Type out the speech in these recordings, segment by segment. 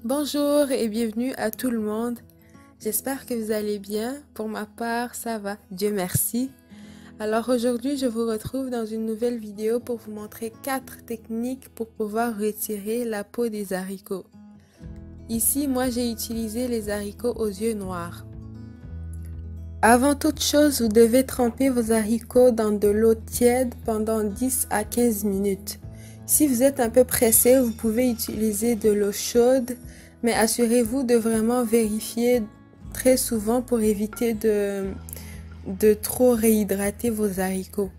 Bonjour et bienvenue à tout le monde. J'espère que vous allez bien. Pour ma part, ça va. Dieu merci. Alors aujourd'hui, je vous retrouve dans une nouvelle vidéo pour vous montrer 4 techniques pour pouvoir retirer la peau des haricots. Ici, moi, j'ai utilisé les haricots aux yeux noirs. Avant toute chose, vous devez tremper vos haricots dans de l'eau tiède pendant 10 à 15 minutes. Si vous êtes un peu pressé, vous pouvez utiliser de l'eau chaude, mais assurez-vous de vraiment vérifier très souvent pour éviter de trop réhydrater vos haricots.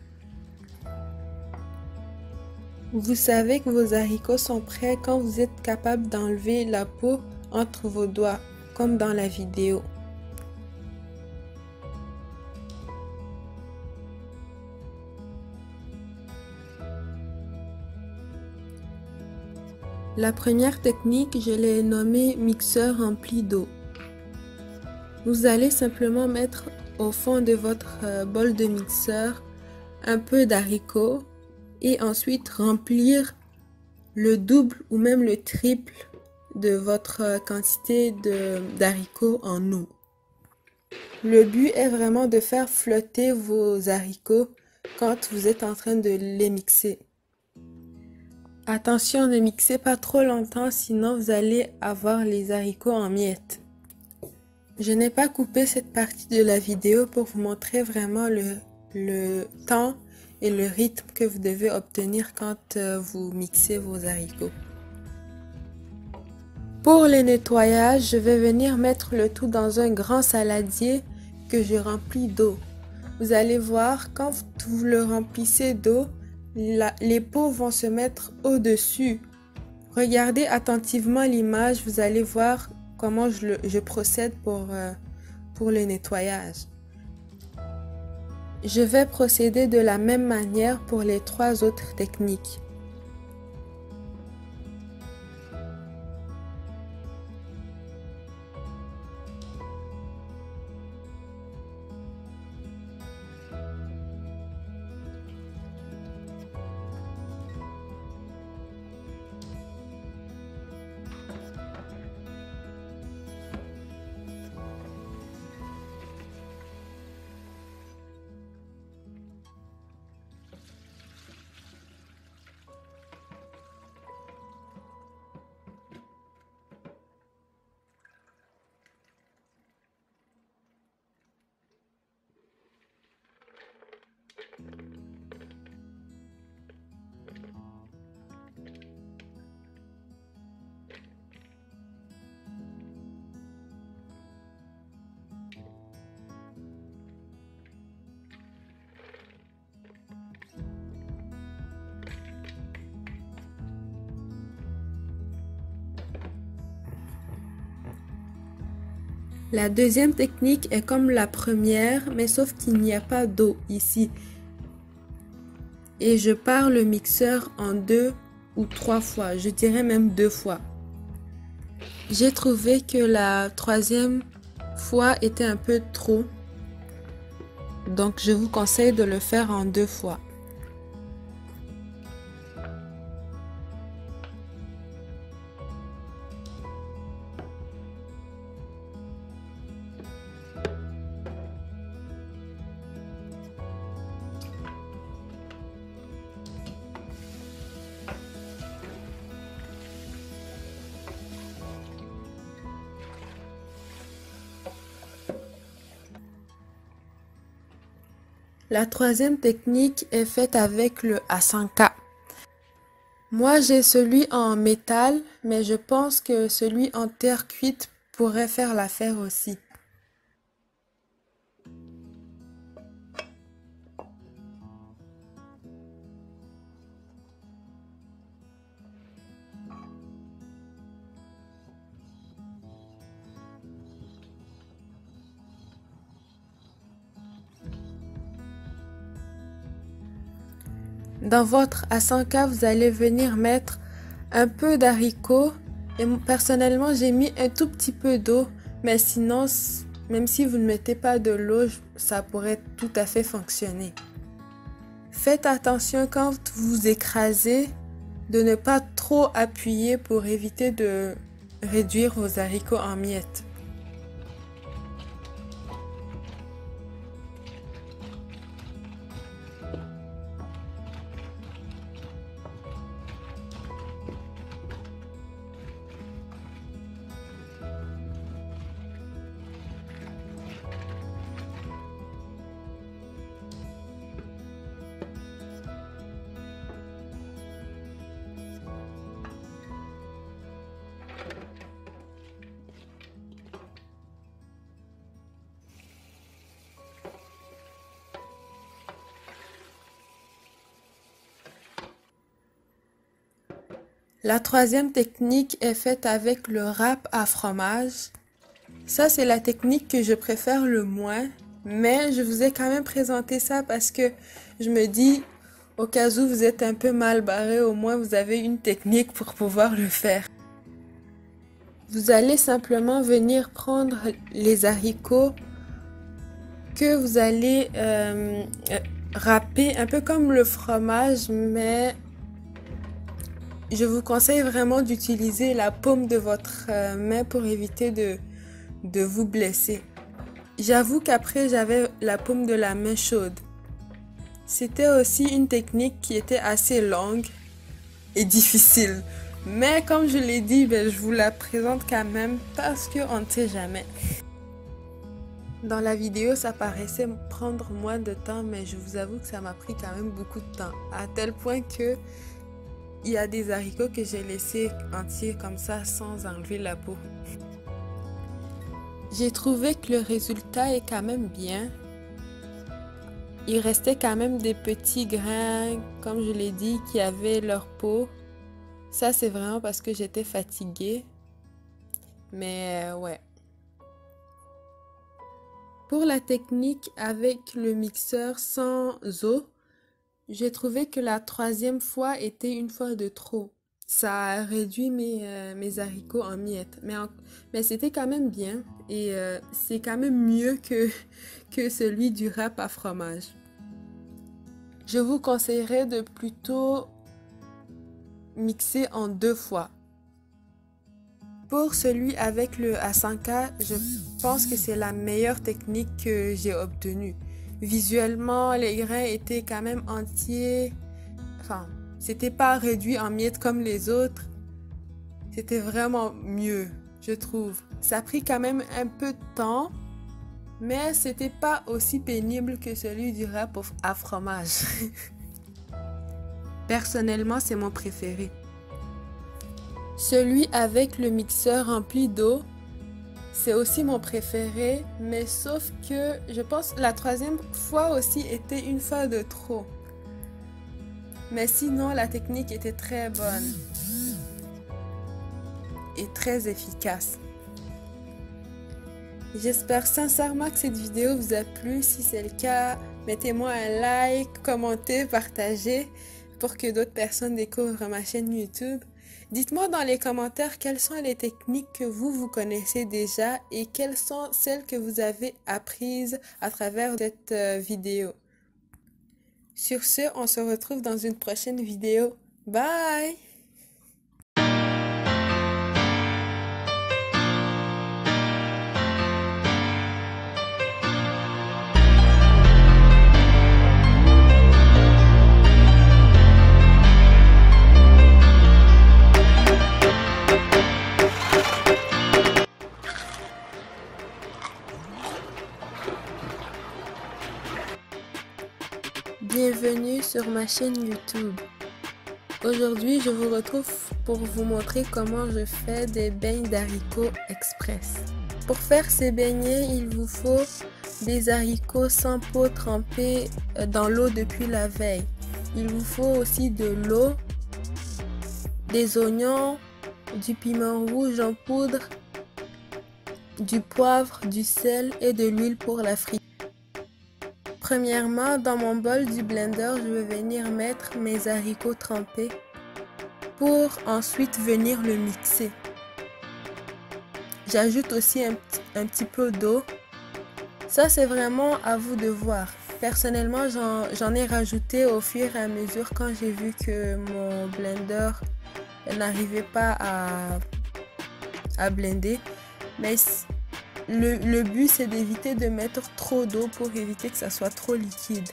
Vous savez que vos haricots sont prêts quand vous êtes capable d'enlever la peau entre vos doigts, comme dans la vidéo. La première technique, je l'ai nommée mixeur rempli d'eau. Vous allez simplement mettre au fond de votre bol de mixeur un peu d'haricots et ensuite remplir le double ou même le triple de votre quantité d'haricots en eau. Le but est vraiment de faire flotter vos haricots quand vous êtes en train de les mixer. Attention, ne mixez pas trop longtemps, sinon vous allez avoir les haricots en miettes. Je n'ai pas coupé cette partie de la vidéo pour vous montrer vraiment le temps et le rythme que vous devez obtenir quand vous mixez vos haricots. Pour les nettoyages, je vais venir mettre le tout dans un grand saladier que je remplis d'eau. Vous allez voir, quand vous le remplissez d'eau, les peaux vont se mettre au-dessus. Regardez attentivement l'image, vous allez voir comment je procède pour le nettoyage. Je vais procéder de la même manière pour les 3 autres techniques. La deuxième technique est comme la première, mais sauf qu'il n'y a pas d'eau ici. Et je pars le mixeur en 2 ou 3 fois, je dirais même 2 fois. J'ai trouvé que la 3e fois était un peu trop, donc je vous conseille de le faire en 2 fois. La 3e technique est faite avec le Asanka. Moi, j'ai celui en métal, mais je pense que celui en terre cuite pourrait faire l'affaire aussi. Dans votre Asanka, vous allez venir mettre un peu d'haricots. Et personnellement, j'ai mis un tout petit peu d'eau. Mais sinon, même si vous ne mettez pas de l'eau, ça pourrait tout à fait fonctionner. Faites attention quand vous écrasez de ne pas trop appuyer pour éviter de réduire vos haricots en miettes. La troisième technique est faite avec le râpe à fromage. Ça, c'est la technique que je préfère le moins, mais je vous ai quand même présenté ça parce que je me dis, au cas où vous êtes un peu mal barré, au moins vous avez une technique pour pouvoir le faire. Vous allez simplement venir prendre les haricots que vous allez râper un peu comme le fromage, mais je vous conseille vraiment d'utiliser la paume de votre main pour éviter de vous blesser. J'avoue qu'après, j'avais la paume de la main chaude. C'était aussi une technique qui était assez longue et difficile. Mais comme je l'ai dit, je vous la présente quand même parce qu'on ne sait jamais. Dans la vidéo, ça paraissait prendre moins de temps, mais je vous avoue que ça m'a pris quand même beaucoup de temps. À tel point que il y a des haricots que j'ai laissés entiers comme ça sans enlever la peau. J'ai trouvé que le résultat est quand même bien. Il restait quand même des petits grains, comme je l'ai dit, qui avaient leur peau. Ça, c'est vraiment parce que j'étais fatiguée. Mais ouais. Pour la technique avec le mixeur sans eau, j'ai trouvé que la troisième fois était une fois de trop. Ça a réduit mes haricots en miettes. Mais c'était quand même bien. Et c'est quand même mieux que celui du râpe à fromage. Je vous conseillerais de plutôt mixer en 2 fois. Pour celui avec le Asanka, je pense que c'est la meilleure technique que j'ai obtenue. Visuellement, les grains étaient quand même entiers. Enfin, c'était pas réduit en miettes comme les autres. C'était vraiment mieux, je trouve. Ça a pris quand même un peu de temps, mais c'était pas aussi pénible que celui du râpe à fromage. Personnellement, c'est mon préféré. Celui avec le mixeur rempli d'eau, c'est aussi mon préféré, mais sauf que je pense que la troisième fois aussi était une fois de trop. Mais sinon, la technique était très bonne et très efficace. J'espère sincèrement que cette vidéo vous a plu. Si c'est le cas, mettez-moi un like, commentez, partagez pour que d'autres personnes découvrent ma chaîne YouTube. Dites-moi dans les commentaires quelles sont les techniques que vous connaissez déjà et quelles sont celles que vous avez apprises à travers cette vidéo. Sur ce, on se retrouve dans une prochaine vidéo. Bye! Bienvenue sur ma chaîne YouTube. Aujourd'hui, je vous retrouve pour vous montrer comment je fais des beignes d'haricots express. Pour faire ces beignets, il vous faut des haricots sans peau trempés dans l'eau depuis la veille. Il vous faut aussi de l'eau, des oignons, du piment rouge en poudre, du poivre, du sel et de l'huile pour la friture. Premièrement, dans mon bol du blender, je vais venir mettre mes haricots trempés pour ensuite venir le mixer. J'ajoute aussi un petit peu d'eau. Ça, c'est vraiment à vous de voir. Personnellement, j'en ai rajouté au fur et à mesure quand j'ai vu que mon blender n'arrivait pas à blender. Mais le but, c'est d'éviter de mettre trop d'eau pour éviter que ça soit trop liquide.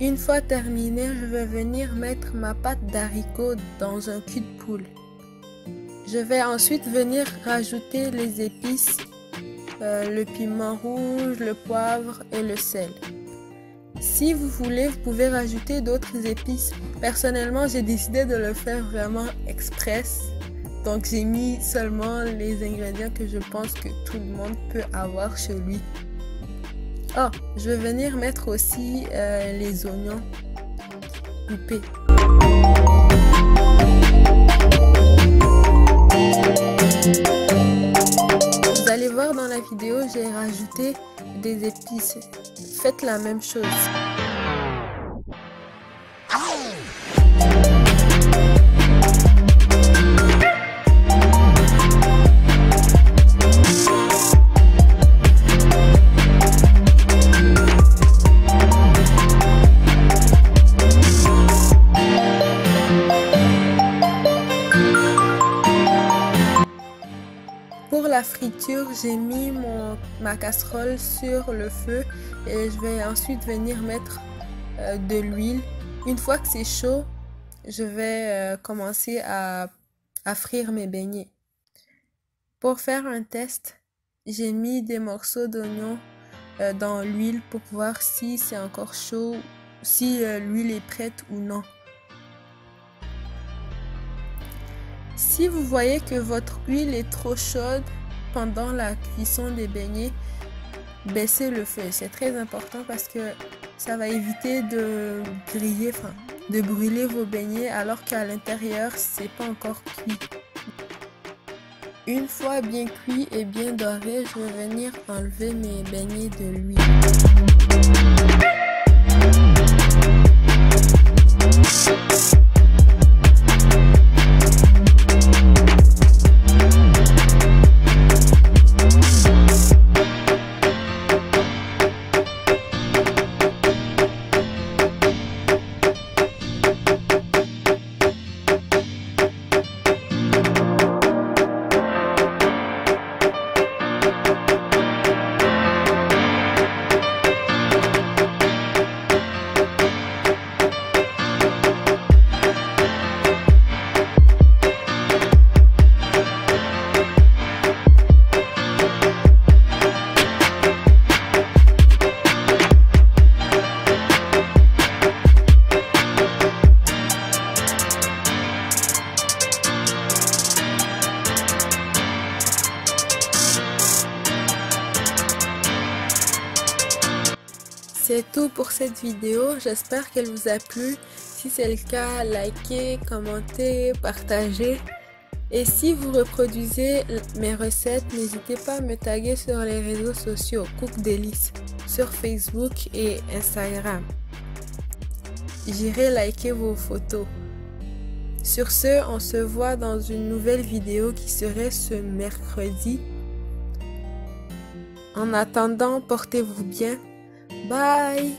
Une fois terminé, je vais venir mettre ma pâte d'haricot dans un cul de poule. Je vais ensuite venir rajouter les épices, le piment rouge, le poivre et le sel. Si vous voulez, vous pouvez rajouter d'autres épices. Personnellement, j'ai décidé de le faire vraiment express. Donc j'ai mis seulement les ingrédients que je pense que tout le monde peut avoir chez lui. Oh, je vais venir mettre aussi les oignons coupés. Vous allez voir dans la vidéo, j'ai rajouté des épices. Faites la même chose. Pour la friture, j'ai mis ma casserole sur le feu et je vais ensuite venir mettre de l'huile. Une fois que c'est chaud, je vais commencer à frire mes beignets. Pour faire un test, j'ai mis des morceaux d'oignon dans l'huile pour voir si c'est encore chaud, si l'huile est prête ou non. Si vous voyez que votre huile est trop chaude pendant la cuisson des beignets, baissez le feu. C'est très important parce que ça va éviter de griller, de brûler vos beignets alors qu'à l'intérieur, c'est pas encore cuit. Une fois bien cuit et bien doré, je vais venir enlever mes beignets de l'huile. C'est tout pour cette vidéo, j'espère qu'elle vous a plu. Si c'est le cas, likez, commentez, partagez. Et si vous reproduisez mes recettes, n'hésitez pas à me taguer sur les réseaux sociaux Cook Délices, sur Facebook et Instagram. J'irai liker vos photos. Sur ce, on se voit dans une nouvelle vidéo qui serait ce mercredi. En attendant, portez-vous bien. Bye!